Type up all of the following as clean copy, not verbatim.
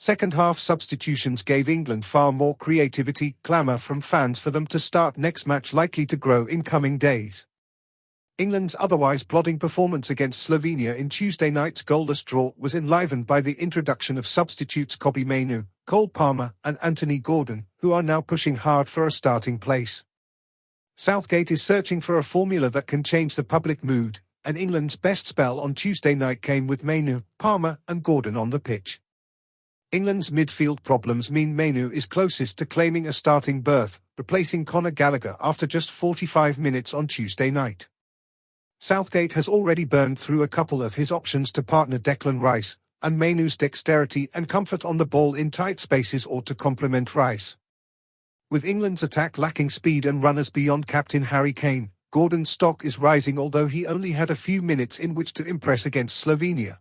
Second-half substitutions gave England far more creativity, clamour from fans for them to start next match likely to grow in coming days. England's otherwise plodding performance against Slovenia in Tuesday night's goalless draw was enlivened by the introduction of substitutes Kobbie Mainoo, Cole Palmer and Gordon, who are now pushing hard for a starting place. Southgate is searching for a formula that can change the public mood, and England's best spell on Tuesday night came with Mainoo, Palmer and Gordon on the pitch. England's midfield problems mean Mainoo is closest to claiming a starting berth, replacing Conor Gallagher after just 45 minutes on Tuesday night. Southgate has already burned through a couple of his options to partner Declan Rice, and Mainoo's dexterity and comfort on the ball in tight spaces ought to complement Rice. With England's attack lacking speed and runners beyond captain Harry Kane, Gordon's stock is rising although he only had a few minutes in which to impress against Slovenia.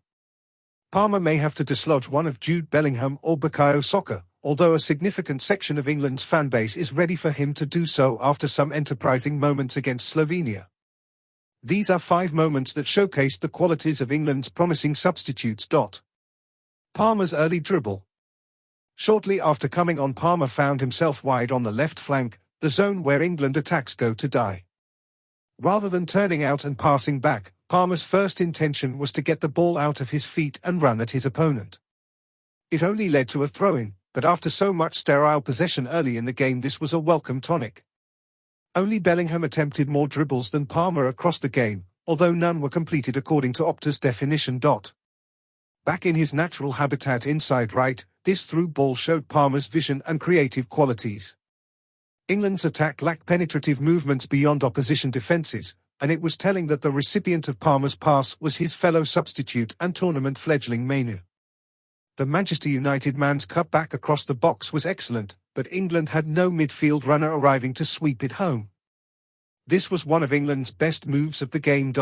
Palmer may have to dislodge one of Jude Bellingham or Bukayo Saka, although a significant section of England's fanbase is ready for him to do so after some enterprising moments against Slovenia. These are 5 moments that showcased the qualities of England's promising substitutes. Palmer's early dribble. Shortly after coming on, Palmer found himself wide on the left flank, the zone where England attacks go to die. Rather than turning out and passing back, Palmer's first intention was to get the ball out of his feet and run at his opponent. It only led to a throw-in, but after so much sterile possession early in the game, this was a welcome tonic. Only Bellingham attempted more dribbles than Palmer across the game, although none were completed according to Opta's definition. Back in his natural habitat inside right, this through ball showed Palmer's vision and creative qualities. England's attack lacked penetrative movements beyond opposition defences, and it was telling that the recipient of Palmer's pass was his fellow substitute and tournament fledgling Mainoo. The Manchester United man's cut back across the box was excellent, but England had no midfield runner arriving to sweep it home. This was one of England's best moves of the game.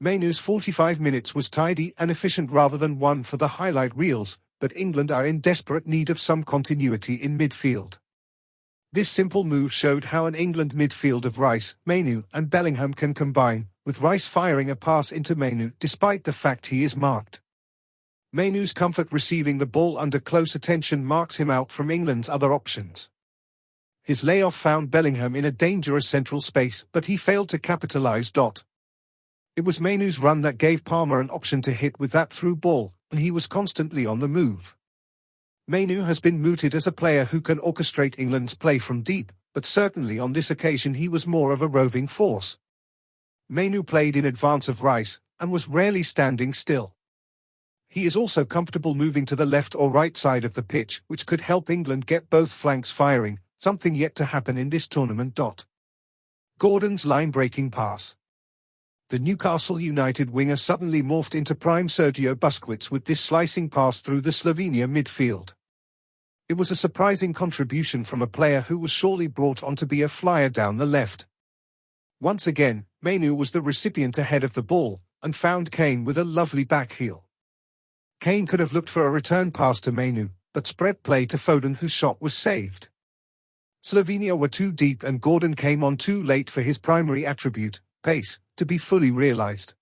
Mainoo's 45 minutes was tidy and efficient rather than one for the highlight reels, but England are in desperate need of some continuity in midfield. This simple move showed how an England midfield of Rice, Mainoo and Bellingham can combine, with Rice firing a pass into Mainoo despite the fact he is marked. Mainoo's comfort receiving the ball under close attention marks him out from England's other options. His layoff found Bellingham in a dangerous central space, but he failed to capitalise. It was Mainoo's run that gave Palmer an option to hit with that through ball, and he was constantly on the move. Mainoo has been mooted as a player who can orchestrate England's play from deep, but certainly on this occasion he was more of a roving force. Mainoo played in advance of Rice, and was rarely standing still. He is also comfortable moving to the left or right side of the pitch, which could help England get both flanks firing, something yet to happen in this tournament. Gordon's line-breaking pass. The Newcastle United winger suddenly morphed into prime Sergio Busquets with this slicing pass through the Slovenia midfield. It was a surprising contribution from a player who was surely brought on to be a flyer down the left. Once again, Mainoo was the recipient ahead of the ball, and found Kane with a lovely back heel. Kane could have looked for a return pass to Mainoo, but spread play to Foden, whose shot was saved. Slovenia were too deep and Gordon came on too late for his primary attribute, pace, to be fully realised.